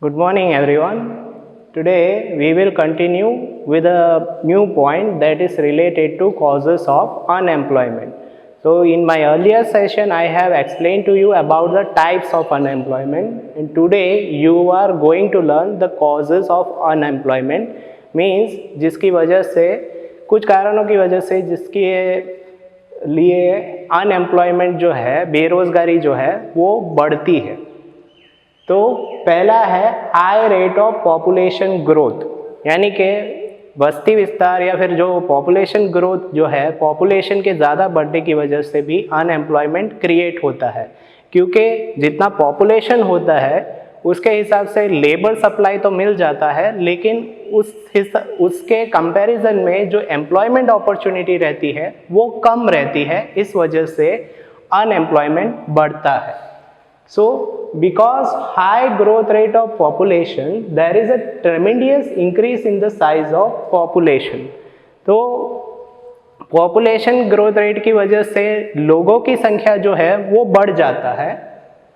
Good morning, everyone. Today we will continue with a new point that is related to causes of unemployment. So, in my earlier session, I have explained to you about the types of unemployment, and today you are going to learn the causes of unemployment. Means जिसकी वजह से कुछ कारणों की वजह से जिसके लिए अनएम्प्लॉयमेंट जो है, बेरोजगारी जो है वो बढ़ती है. तो पहला है high rate of population growth, यानी कि बस्ती विस्तार या फिर जो पॉपुलेशन ग्रोथ जो है, पॉपुलेशन के ज़्यादा बढ़ने की वजह से भी अनएम्प्लॉयमेंट क्रिएट होता है. क्योंकि जितना पॉपुलेशन होता है उसके हिसाब से लेबर सप्लाई तो मिल जाता है, लेकिन उसके कंपैरिजन में जो एम्प्लॉयमेंट अपॉर्चुनिटी रहती है वो कम रहती है. इस वजह से अनएम्प्लॉयमेंट बढ़ता है. So, because high growth rate of population, there is a tremendous increase in the size of population. तो population growth rate की वजह से लोगों की संख्या जो है वो बढ़ जाता है.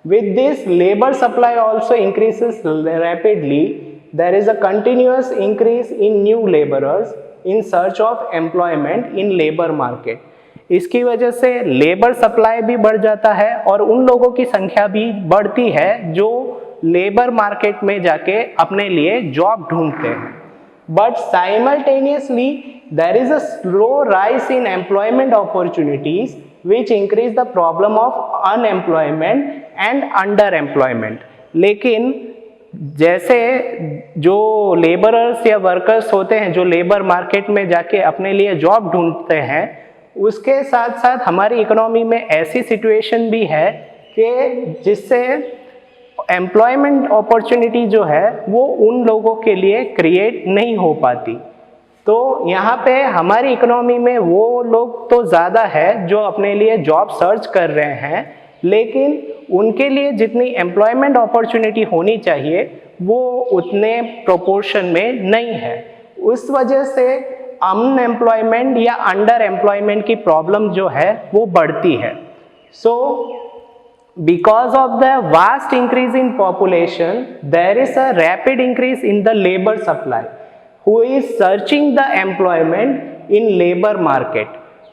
With this, labor supply also increases rapidly. There is a continuous increase in new laborers in search of employment in labor market. इसकी वजह से लेबर सप्लाई भी बढ़ जाता है और उन लोगों की संख्या भी बढ़ती है जो लेबर मार्केट में जाके अपने लिए जॉब ढूंढते हैं. But simultaneously there is a slow rise in employment opportunities which increase the problem of unemployment and underemployment. लेकिन जैसे जो लेबरर्स या वर्कर्स होते हैं जो लेबर मार्केट में जाके अपने लिए जॉब ढूंढते हैं, उसके साथ साथ हमारी इकोनॉमी में ऐसी सिचुएशन भी है कि जिससे एम्प्लॉयमेंट अपॉर्चुनिटी जो है वो उन लोगों के लिए क्रिएट नहीं हो पाती. तो यहाँ पे हमारी इकोनॉमी में वो लोग तो ज़्यादा है जो अपने लिए जॉब सर्च कर रहे हैं, लेकिन उनके लिए जितनी एम्प्लॉयमेंट अपॉर्चुनिटी होनी चाहिए वो उतने प्रोपोर्शन में नहीं है. उस वजह से अनएम्प्लॉयमेंट या अंडर एम्प्लॉयमेंट की प्रॉब्लम जो है वो बढ़ती है. So because of the vast increase in population there is a rapid increase in the labour supply who is searching the employment in labour market.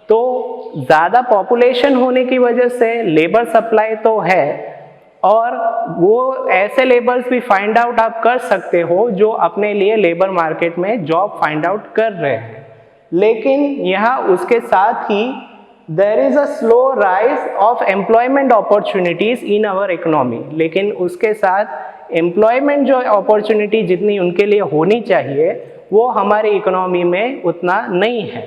तो ज़्यादा पॉपुलेशन होने की वजह से लेबर सप्लाई तो है और वो ऐसे लेबर्स भी फाइंड आउट आप कर सकते हो जो अपने लिए लेबर मार्केट में जॉब फाइंड आउट कर रहे हैं. लेकिन यहाँ उसके साथ ही there is a slow rise of employment opportunities in our economy. लेकिन उसके साथ एम्प्लॉयमेंट जो अपॉर्चुनिटी जितनी उनके लिए होनी चाहिए वो हमारी इकोनॉमी में उतना नहीं है.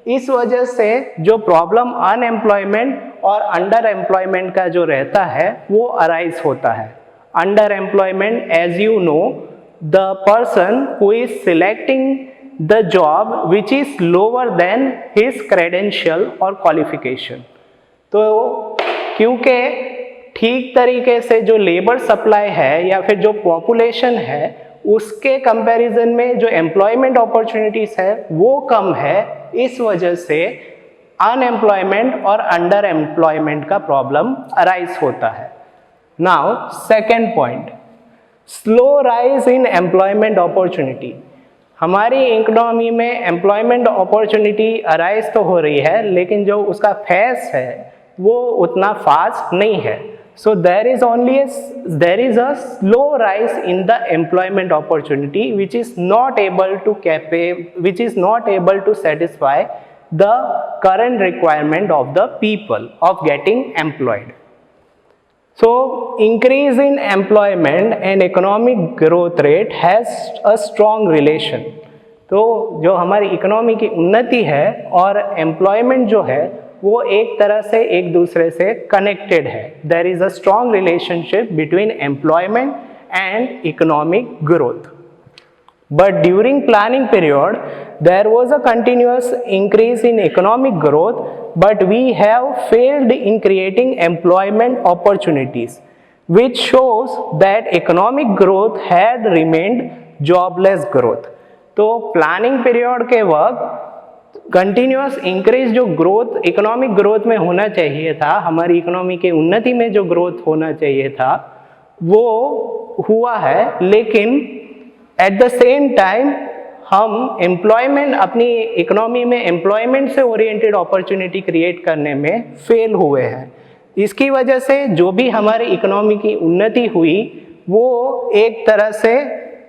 इस वजह से जो प्रॉब्लम अनएम्प्लॉयमेंट और अंडर एम्प्लॉयमेंट का जो रहता है वो अराइज होता है. Underemployment, as you know, the person who is selecting the job which is lower than his credential और क्वालिफिकेशन. तो क्योंकि ठीक तरीके से जो लेबर सप्लाई है या फिर जो पॉपुलेशन है उसके कंपैरिजन में जो एम्प्लॉयमेंट अपॉर्चुनिटीज है वो कम है, इस वजह से अनएम्प्लॉयमेंट और अंडर एम्प्लॉयमेंट का प्रॉब्लम अराइज होता है. Now second point, slow rise in employment opportunity. हमारी इकोनॉमी में एम्प्लॉयमेंट अपॉर्चुनिटी अराइज तो हो रही है लेकिन जो उसका फेस है वो उतना फास्ट नहीं है. So there is a slow rise in the employment opportunity which is not able to satisfy the current requirement of the people of getting employed. So increase in employment and economic growth rate has a strong relation. तो जो हमारी economy की उन्नति है और employment जो है वो एक तरह से एक दूसरे से कनेक्टेड है. There is a strong relationship between employment and economic growth. But during planning period there was a continuous increase in economic growth, but we have failed in creating employment opportunities which shows that economic growth had remained jobless growth. तो planning period के वक्त continuous increase जो growth economic growth में होना चाहिए था, हमारी economy के उन्नति में जो ग्रोथ होना चाहिए था, वो हुआ है, लेकिन एट द सेम टाइम हम एम्प्लॉयमेंट, अपनी इकोनॉमी में एम्प्लॉयमेंट से ओरिएंटेड अपॉर्चुनिटी क्रिएट करने में फेल हुए हैं। इसकी वजह से जो भी हमारी इकोनॉमी की उन्नति हुई वो एक तरह से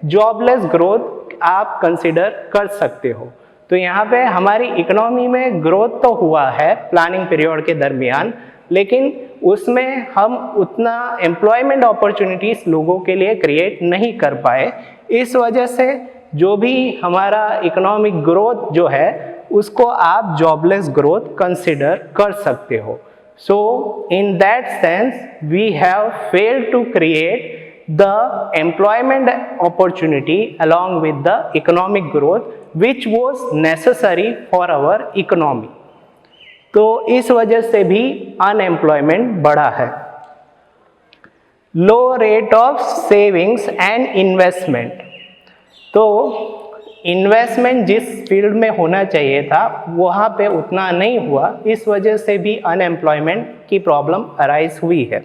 जॉबलेस ग्रोथ आप कंसिडर कर सकते हो। तो यहाँ पे हमारी इकोनॉमी में ग्रोथ तो हुआ है प्लानिंग पीरियड के दरमियान, लेकिन उसमें हम उतना एम्प्लॉयमेंट अपॉर्चुनिटीज लोगों के लिए क्रिएट नहीं कर पाए। इस वजह से जो भी हमारा इकोनॉमिक ग्रोथ जो है उसको आप जॉबलेस ग्रोथ कंसिडर कर सकते हो। So in that sense we have failed to create the employment opportunity along with the economic growth which was necessary for our economy। तो इस वजह से भी अनएम्प्लॉयमेंट बढ़ा है। Low rate of savings and investment, तो इन्वेस्टमेंट जिस field में होना चाहिए था वहाँ पे उतना नहीं हुआ, इस वजह से भी अनएम्प्लॉयमेंट की प्रॉब्लम अराइज हुई है।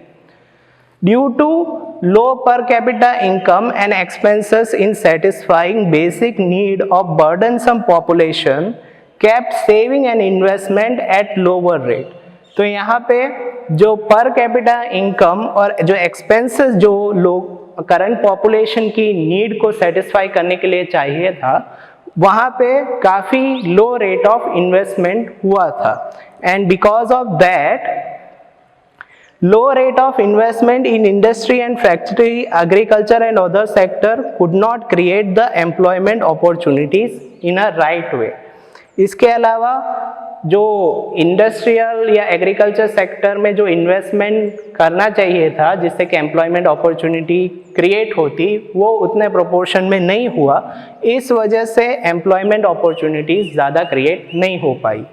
Due to low per capita income and expenses in satisfying basic need of burdensome population kept saving and investment at lower rate। तो यहाँ पे जो पर कैपिटा इनकम और जो एक्सपेंसेस जो लोग करंट पॉपुलेशन की नीड को सेटिस्फाई करने के लिए चाहिए था, वहाँ पे काफ़ी लो रेट ऑफ इन्वेस्टमेंट हुआ था। And because of that low rate of investment in industry and factory, agriculture and other sector could not create the employment opportunities in a right way। इसके अलावा जो इंडस्ट्रियल या एग्रीकल्चर सेक्टर में जो investment करना चाहिए था जिससे कि एम्प्लॉयमेंट अपॉर्चुनिटी क्रिएट होती, वो उतने प्रोपोर्शन में नहीं हुआ। इस वजह से एम्प्लॉयमेंट अपॉर्चुनिटीज ज़्यादा क्रिएट नहीं हो पाई।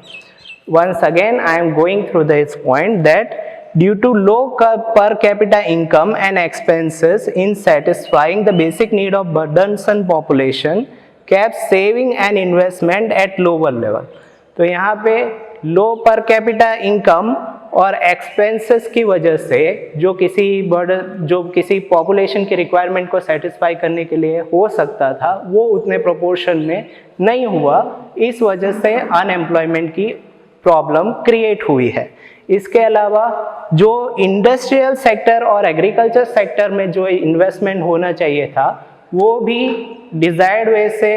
Once again I am going through this point that due to low per capita income and expenses in satisfying the basic need of burdensome population kept saving and investment at lower level। तो यहाँ पे लो per capita income और expenses की वजह से जो किसी population की रिक्वायरमेंट को सेटिस्फाई करने के लिए हो सकता था वो उतने प्रोपोर्शन में नहीं हुआ। इस वजह से अनएम्प्लॉयमेंट की प्रॉब्लम क्रिएट हुई है। इसके अलावा जो इंडस्ट्रियल सेक्टर और एग्रीकल्चर सेक्टर में जो इन्वेस्टमेंट होना चाहिए था वो भी डिजायर्ड वे से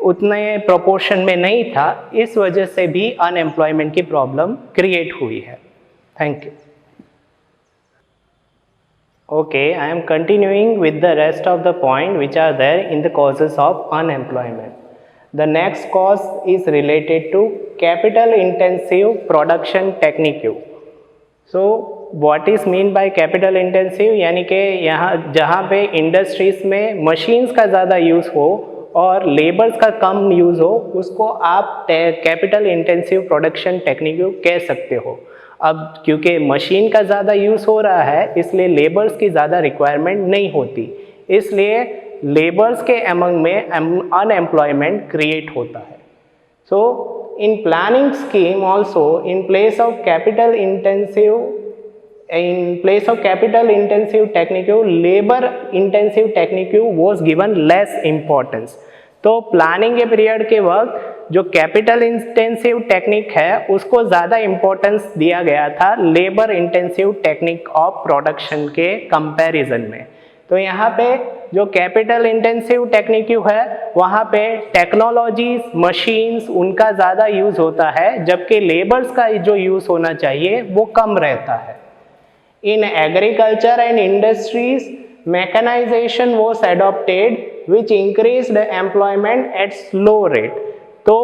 उतने प्रोपोर्शन में नहीं था, इस वजह से भी अनएम्प्लॉयमेंट की प्रॉब्लम क्रिएट हुई है। Thank you. Okay, I am continuing with the rest of the point which are there in the causes of unemployment. The next cause is related to capital intensive production technique। So what is mean by capital intensive, यानी कि यहाँ जहाँ पे industries में machines का ज़्यादा use हो और लेबर्स का कम यूज़ हो उसको आप कैपिटल इंटेंसिव प्रोडक्शन टेक्निक कह सकते हो। अब क्योंकि मशीन का ज़्यादा यूज़ हो रहा है इसलिए लेबर्स की ज़्यादा रिक्वायरमेंट नहीं होती, इसलिए लेबर्स के अमंग में अनएम्प्लॉयमेंट क्रिएट होता है। So in planning scheme also in place of capital intensive technique, labor intensive technique was given less importance। तो प्लानिंग के पीरियड के वक्त जो कैपिटल इंटेंसिव टेक्निक है उसको ज़्यादा इम्पोर्टेंस दिया गया था labour intensive technique of production के कंपैरिजन में। तो यहाँ पे जो कैपिटल इंटेंसिव टेक्निक है वहाँ पे टेक्नोलॉजीज, मशीन्स उनका ज़्यादा यूज़ होता है, जबकि लेबर्स का जो यूज़ होना चाहिए वो कम रहता है। In agriculture and industries mechanization was adopted which increased employment at slow rate। तो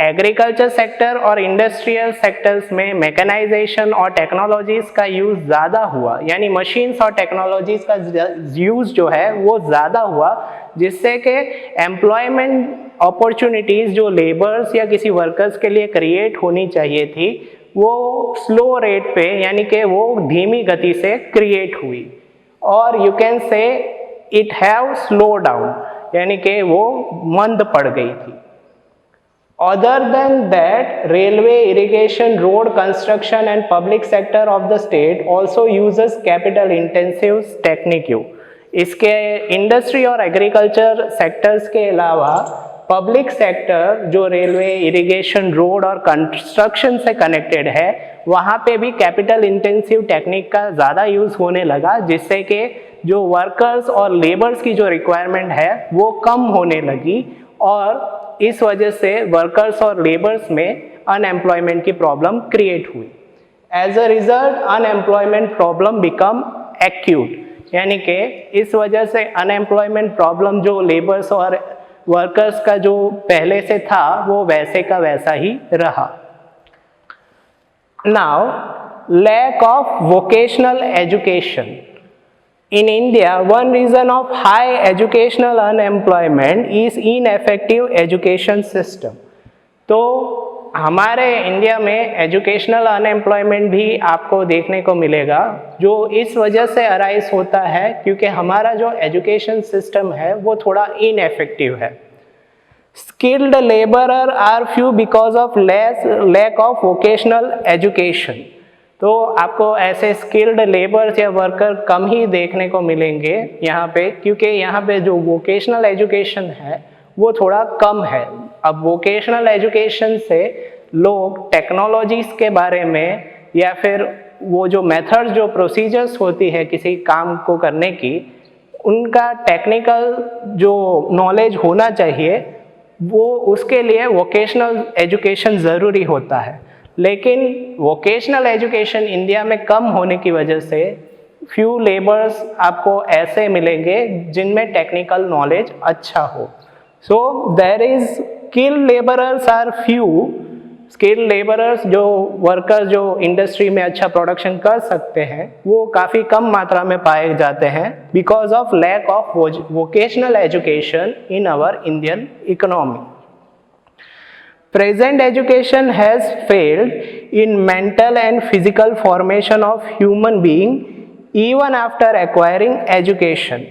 एग्रीकल्चर सेक्टर और इंडस्ट्रियल सेक्टर्स में मैकेनाइजेशन और टेक्नोलॉजीज का यूज़ ज़्यादा हुआ, यानी मशीन्स और टेक्नोलॉजीज का यूज़ जो है वो ज़्यादा हुआ, जिससे कि एम्प्लॉयमेंट अपॉर्चुनिटीज़ जो लेबर्स या किसी वर्कर्स के लिए क्रिएट होनी चाहिए थी वो स्लो रेट पे यानी कि वो धीमी गति से क्रिएट हुई, और you can say it have slow down यानी कि वो मंद पड़ गई थी। Other than that railway, irrigation, road construction and public sector of the state also uses capital intensive technique. इसके इंडस्ट्री और एग्रीकल्चर सेक्टर्स के अलावा पब्लिक सेक्टर जो रेलवे, इरिगेशन, रोड और कंस्ट्रक्शन से कनेक्टेड है, वहाँ पे भी कैपिटल इंटेंसिव टेक्निक का ज़्यादा यूज़ होने लगा, जिससे कि जो वर्कर्स और लेबर्स की जो रिक्वायरमेंट है वो कम होने लगी और इस वजह से वर्कर्स और लेबर्स में अनएम्प्लॉयमेंट की प्रॉब्लम क्रिएट हुई। As a result unemployment problem become acute, यानी कि इस वजह से अनएम्प्लॉयमेंट प्रॉब्लम जो लेबर्स और वर्कर्स का जो पहले से था वो वैसे का वैसा ही रहा। Now lack of vocational education in India, one reason of high educational unemployment is ineffective education system. तो हमारे इंडिया में एजुकेशनल अनएम्प्लॉयमेंट भी आपको देखने को मिलेगा, जो इस वजह से अराइज होता है क्योंकि हमारा जो एजुकेशन सिस्टम है वो थोड़ा इनएफेक्टिव है। Skilled labourer are few because of lack of vocational education. तो आपको ऐसे स्किल्ड लेबर्स या वर्कर कम ही देखने को मिलेंगे यहाँ पे, क्योंकि यहाँ पे जो वोकेशनल एजुकेशन है वो थोड़ा कम है। अब वोकेशनल एजुकेशन से लोग टेक्नोलॉजीज के बारे में या फिर वो जो मेथड्स, जो प्रोसीजर्स होती है किसी काम को करने की, उनका टेक्निकल जो नॉलेज होना चाहिए वो उसके लिए वोकेशनल एजुकेशन ज़रूरी होता है। लेकिन वोकेशनल एजुकेशन इंडिया में कम होने की वजह से फ्यू लेबर्स आपको ऐसे मिलेंगे जिनमें टेक्निकल नॉलेज अच्छा हो। So there is skilled labourers are few. Skilled labourers जो वर्कर्स जो इंडस्ट्री में अच्छा प्रोडक्शन कर सकते हैं वो काफ़ी कम मात्रा में पाए जाते हैं because of lack of vocational education in our Indian economy. Present education has failed in mental and physical formation of human being even after acquiring education.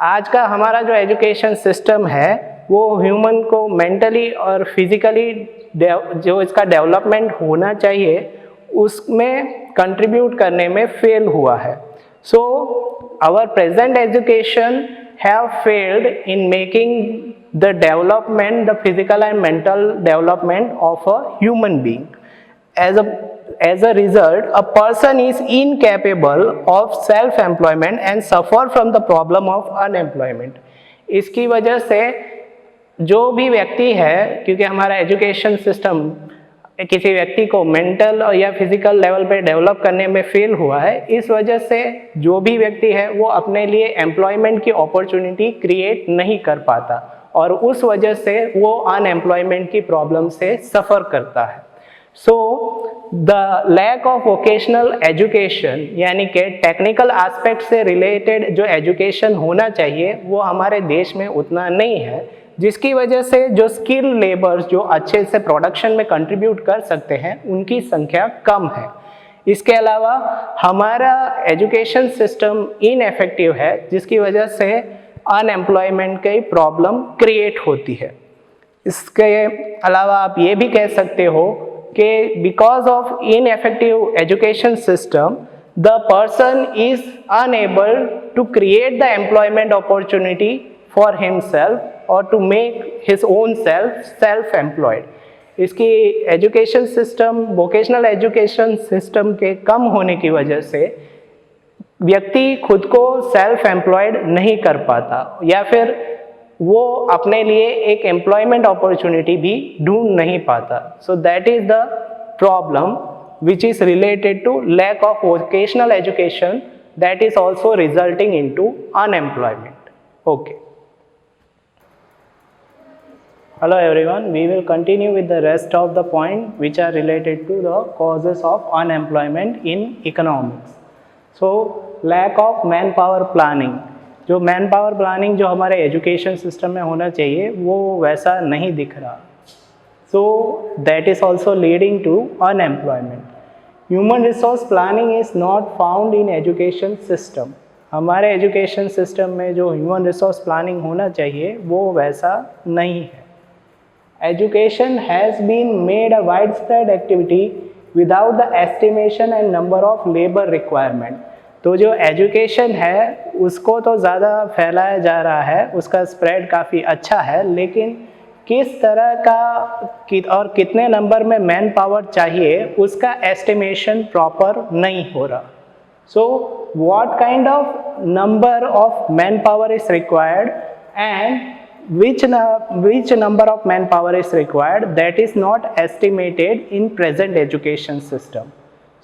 आज का हमारा जो एजुकेशन सिस्टम है वो ह्यूमन को मेंटली और फिजिकली जो इसका डेवलपमेंट होना चाहिए उसमें कंट्रीब्यूट करने में फेल हुआ है। So our present education have failed in making the development, the physical and mental development of a human being. As a result, a person is incapable of self-employment and suffer from the problem of unemployment. इसकी वजह से जो भी व्यक्ति है, क्योंकि हमारा education system किसी व्यक्ति को मेंटल या फिजिकल लेवल पे डेवलप करने में फेल हुआ है, इस वजह से जो भी व्यक्ति है वो अपने लिए एम्प्लॉयमेंट की अपॉर्चुनिटी क्रिएट नहीं कर पाता और उस वजह से वो अनएम्प्लॉयमेंट की प्रॉब्लम से सफ़र करता है। So the lack of vocational education, यानी कि टेक्निकल एस्पेक्ट से रिलेटेड जो एजुकेशन होना चाहिए वो हमारे देश में उतना नहीं है, जिसकी वजह से जो स्किल लेबर्स जो अच्छे से प्रोडक्शन में कंट्रीब्यूट कर सकते हैं उनकी संख्या कम है। इसके अलावा हमारा एजुकेशन सिस्टम इनएफेक्टिव है, जिसकी वजह से अनएम्प्लॉयमेंट की प्रॉब्लम क्रिएट होती है। इसके अलावा आप ये भी कह सकते हो कि because of ineffective education system the person is unable to create the employment opportunity for himself or to make his own self-employed. इसकी education system, vocational education system के कम होने की वजह से व्यक्ति खुद को सेल्फ एम्प्लॉयड नहीं कर पाता या फिर वो अपने लिए एक एम्प्लॉयमेंट अपॉर्चुनिटी भी ढूंढ नहीं पाता। So that is the problem which is related to lack of vocational education that is also resulting into unemployment. Okay. Hello everyone, we will continue with the rest of the point which are related to the causes of unemployment in economics. So lack of manpower planning, जो manpower planning जो हमारे education system में होना चाहिए वो वैसा नहीं दिख रहा, so that is also leading to unemployment. Human resource planning is not found in education system. हमारे education system में जो human resource planning होना चाहिए वो वैसा नहीं है। Education has been made a widespread activity without the estimation and number of labor requirement. तो जो एजुकेशन है उसको तो ज़्यादा फैलाया जा रहा है, उसका स्प्रेड काफ़ी अच्छा है, लेकिन किस तरह का और कितने नंबर में मैन पावर चाहिए उसका एस्टिमेशन प्रॉपर नहीं हो रहा. So what kind of number of manpower is required and which number of manpower is required, that is not estimated in present education system.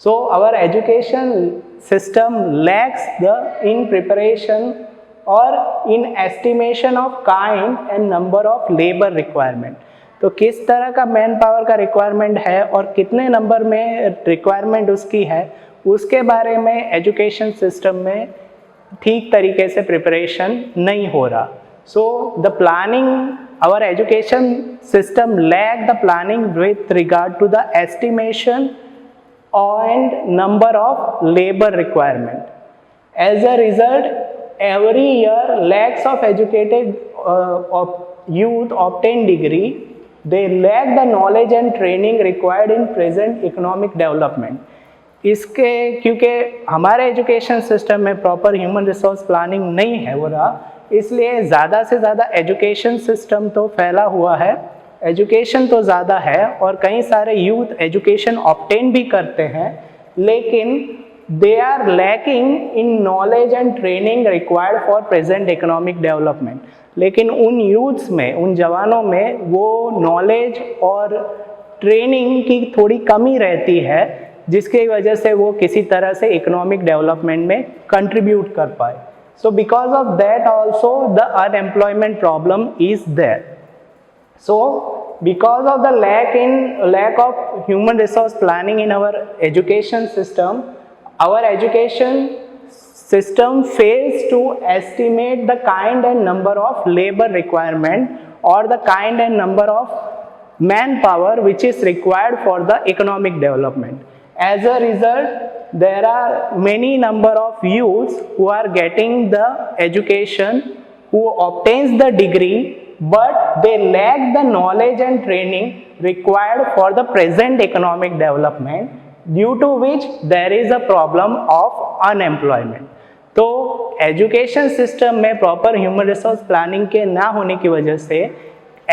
So our education system lacks in preparation or in estimation of kind and number of labor requirement. तो किस तरह का man power का requirement है और कितने number में requirement उसकी है, उसके बारे में एजुकेशन सिस्टम में ठीक तरीके से प्रिपरेशन नहीं हो रहा. So the planning, our education system lack the planning with regard to the estimation and number of labor requirement. As a result, every year lakhs of educated youth obtain degree. They lack the knowledge and training required in present economic development. इसके क्योंकि हमारे education system में proper human resource planning नहीं है हो रहा, इसलिए ज़्यादा से ज़्यादा एजुकेशन सिस्टम तो फैला हुआ है, एजुकेशन तो ज़्यादा है और कई सारे यूथ एजुकेशन ऑब्टेन भी करते हैं, लेकिन they are lacking in knowledge and training required for present economic development. लेकिन उन यूथ्स में, उन जवानों में वो नॉलेज और ट्रेनिंग की थोड़ी कमी रहती है, जिसकी वजह से वो किसी तरह से इकोनॉमिक डेवलपमेंट में कंट्रीब्यूट कर पाए. So because of that also the unemployment problem is there. So because of the lack of human resource planning in our education system fails to estimate the kind and number of labor requirement or the kind and number of manpower which is required for the economic development. As a result, there are many number of youths who are getting the education, who obtains the degree, but they lack the knowledge and training required for the present economic development, due to which there is a problem of unemployment. तो education system में proper human resource planning के ना होने की वजह से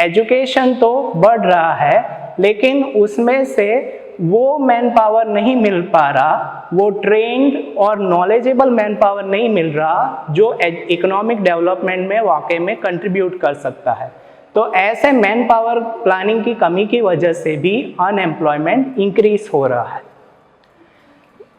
education तो बढ़ रहा है, लेकिन उसमें से वो मैन पावर नहीं मिल पा रहा, वो ट्रेंड और नॉलेजेबल मैन पावर नहीं मिल रहा जो इकोनॉमिक डेवलपमेंट में वाकई में कंट्रीब्यूट कर सकता है. तो ऐसे मैन पावर प्लानिंग की कमी की वजह से भी अनएम्प्लॉयमेंट इंक्रीज हो रहा है.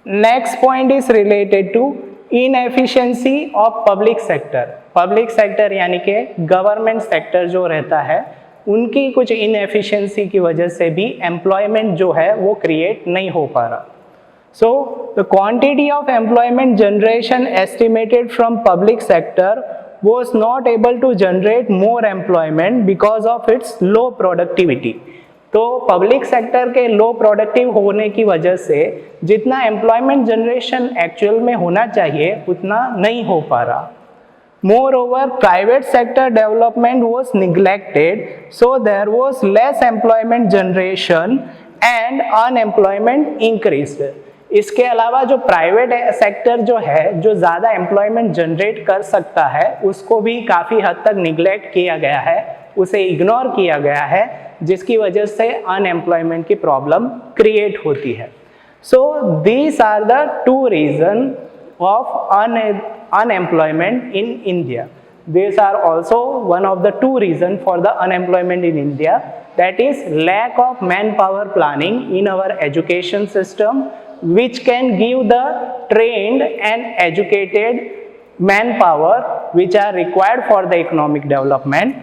Next point is related to inefficiency of public sector. Public sector यानी कि गवर्नमेंट सेक्टर जो रहता है, उनकी कुछ इनएफिशिएंसी की वजह से भी एम्प्लॉयमेंट जो है वो क्रिएट नहीं हो पा रहा. So the quantity of employment generation estimated from public sector was not able to generate more employment because of its low productivity. तो पब्लिक सेक्टर के लो प्रोडक्टिव होने की वजह से जितना एम्प्लॉयमेंट जनरेशन एक्चुअल में होना चाहिए उतना नहीं हो पा रहा. Moreover, private sector development was neglected, so there was less employment generation and unemployment increased. इसके अलावा जो प्राइवेट सेक्टर जो है, जो ज़्यादा एम्प्लॉयमेंट जनरेट कर सकता है, उसको भी काफ़ी हद तक निगलेक्ट किया गया है, उसे इग्नोर किया गया है, जिसकी वजह से अनएम्प्लॉयमेंट की प्रॉब्लम क्रिएट होती है. So these are the two reason of unemployment in India. These are also one of the two reasons for the unemployment in India, that is lack of manpower planning in our education system, which can give the trained and educated manpower which are required for the economic development,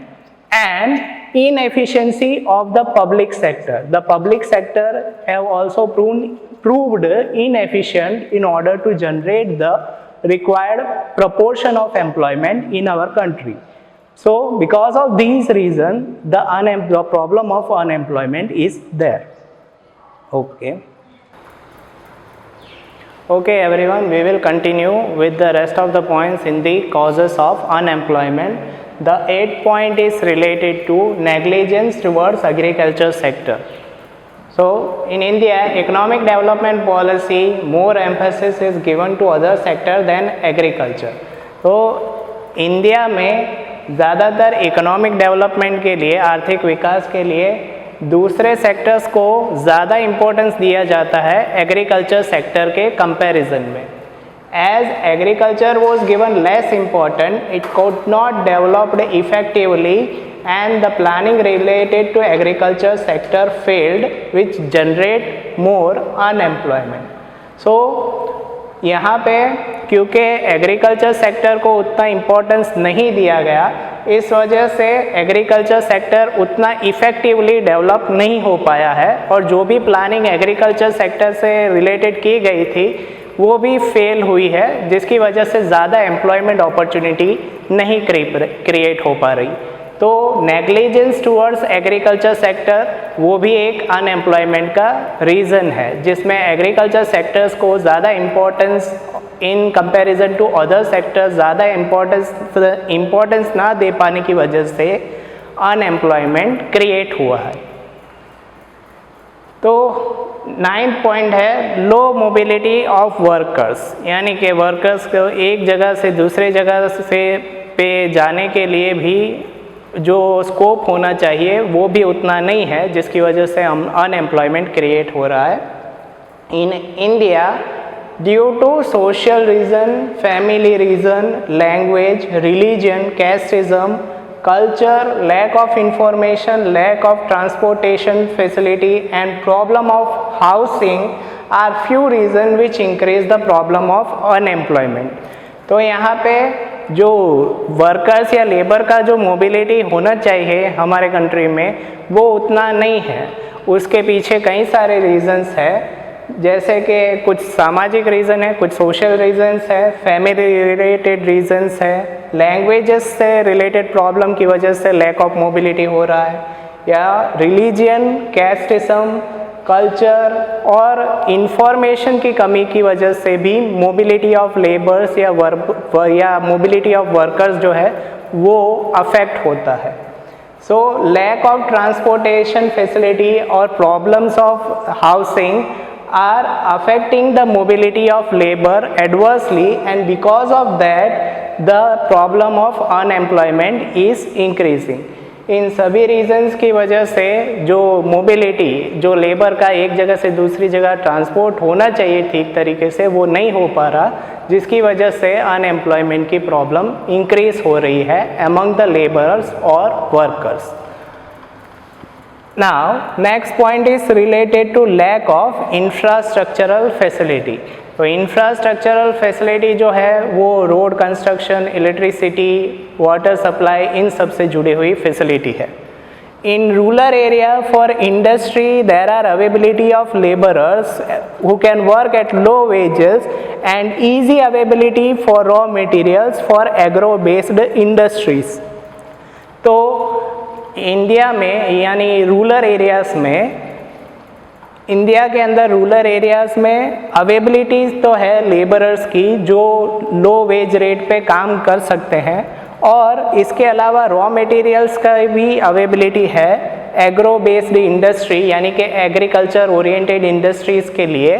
and inefficiency of the public sector. The public sector have also proved inefficient in order to generate the required proportion of employment in our country. So because of these reasons, the problem of unemployment is there. Okay everyone, we will continue with the rest of the points in the causes of unemployment. The 8th point is related to negligence towards agriculture sector. So in India, economic development policy more emphasis is given to other sector than agriculture. तो India में ज़्यादातर economic development के लिए, आर्थिक विकास के लिए दूसरे sectors को ज़्यादा इम्पोर्टेंस दिया जाता है एग्रीकल्चर सेक्टर के कंपैरिजन में. As agriculture was given less important, it could not developed effectively and the planning related to agriculture sector failed, which generate more unemployment. So यहाँ पे क्योंकि एग्रीकल्चर सेक्टर को उतना इम्पोर्टेंस नहीं दिया गया, इस वजह से एग्रीकल्चर सेक्टर उतना इफ़ेक्टिवली डेवलप नहीं हो पाया है और जो भी प्लानिंग एग्रीकल्चर सेक्टर से रिलेटेड की गई थी वो भी फेल हुई है, जिसकी वजह से ज़्यादा एम्प्लॉयमेंट अपॉर्चुनिटी नहीं क्रिएट हो पा रही. तो नेग्लिजेंस टुवर्ड्स एग्रीकल्चर सेक्टर वो भी एक अनएम्प्लॉयमेंट का रीज़न है, जिसमें एग्रीकल्चर सेक्टर्स को ज़्यादा importance in comparison to other sectors ज़्यादा इम्पोर्टेंस ना दे पाने की वजह से अनएम्प्लॉयमेंट क्रिएट हुआ है. तो 9th पॉइंट है लो मोबिलिटी ऑफ वर्कर्स, यानी कि वर्कर्स को एक जगह से दूसरे जगह से पे जाने के लिए भी जो स्कोप होना चाहिए वो भी उतना नहीं है, जिसकी वजह से हम अनएम्प्लॉयमेंट क्रिएट हो रहा है. In India due to social reason, family reason, language, religion, casteism, culture, lack of information, lack of transportation facility and problem of housing are few reasons which increase the problem of unemployment. तो यहाँ पे जो workers या labour का जो mobility होना चाहिए हमारे कंट्री में वो उतना नहीं है. उसके पीछे कई सारे रीजंस है, जैसे कि कुछ सामाजिक रीज़न है, कुछ सोशल रीजंस है, फैमिली रिलेटेड रीजंस है, लैंग्वेजेस से रिलेटेड प्रॉब्लम की वजह से लैक ऑफ मोबिलिटी हो रहा है, या रिलीजियन, कैस्टिज्म, कल्चर और इंफॉर्मेशन की कमी की वजह से भी मोबिलिटी ऑफ लेबर्स या मोबिलिटी ऑफ वर्कर्स जो है वो अफेक्ट होता है. So lack of transportation facility or problems of housing are affecting the mobility of labor adversely, and because of that the problem of unemployment is increasing. इन सभी reasons की वजह से जो मोबिलिटी, जो लेबर का एक जगह से दूसरी जगह ट्रांसपोर्ट होना चाहिए ठीक तरीके से, वो नहीं हो पा रहा, जिसकी वजह से अनएम्प्लॉयमेंट की प्रॉब्लम इंक्रीज हो रही है अमंग द लेबरर्स और workers. Now next point is related to lack of infrastructural facility. तो इंफ्रास्ट्रक्चरल फैसिलिटी जो है वो road construction, electricity, water supply, इन सब से जुड़ी हुई फैसिलिटी है. In rural area for industry there are availability of labourers who can work at low wages and easy availability for raw materials for agro based industries. तो India में यानी rural areas में, इंडिया के अंदर rural areas में availabilities तो है labourers की जो लो वेज रेट पे काम कर सकते हैं, और इसके अलावा रॉ मटेरियल्स का भी अवेलेबिलिटी है एग्रो बेस्ड इंडस्ट्री यानी कि एग्रीकल्चर ओरिएंटेड इंडस्ट्रीज़ के लिए.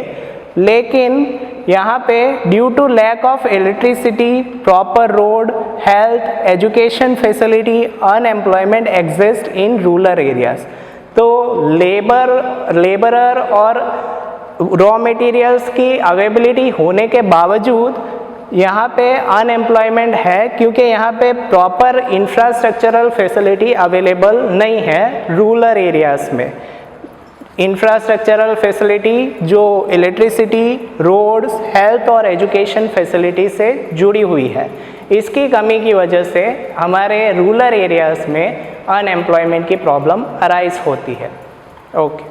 लेकिन यहाँ पे due to lack of electricity, proper road, health, education facility, unemployment exist in rural areas. तो लेबरर और रॉ मटेरियल्स की अवेलेबिलिटी होने के बावजूद यहाँ पे अनएम्प्लॉयमेंट है, क्योंकि यहाँ पे प्रॉपर इंफ्रास्ट्रक्चरल फैसिलिटी अवेलेबल नहीं है रूरल एरियाज़ में. इंफ्रास्ट्रक्चरल फैसिलिटी जो इलेक्ट्रिसिटी, रोड्स, हेल्थ और एजुकेशन फैसिलिटी से जुड़ी हुई है, इसकी कमी की वजह से हमारे रूरल एरियाज़ में अनएम्प्लॉयमेंट की प्रॉब्लम अराइज होती है. ओके.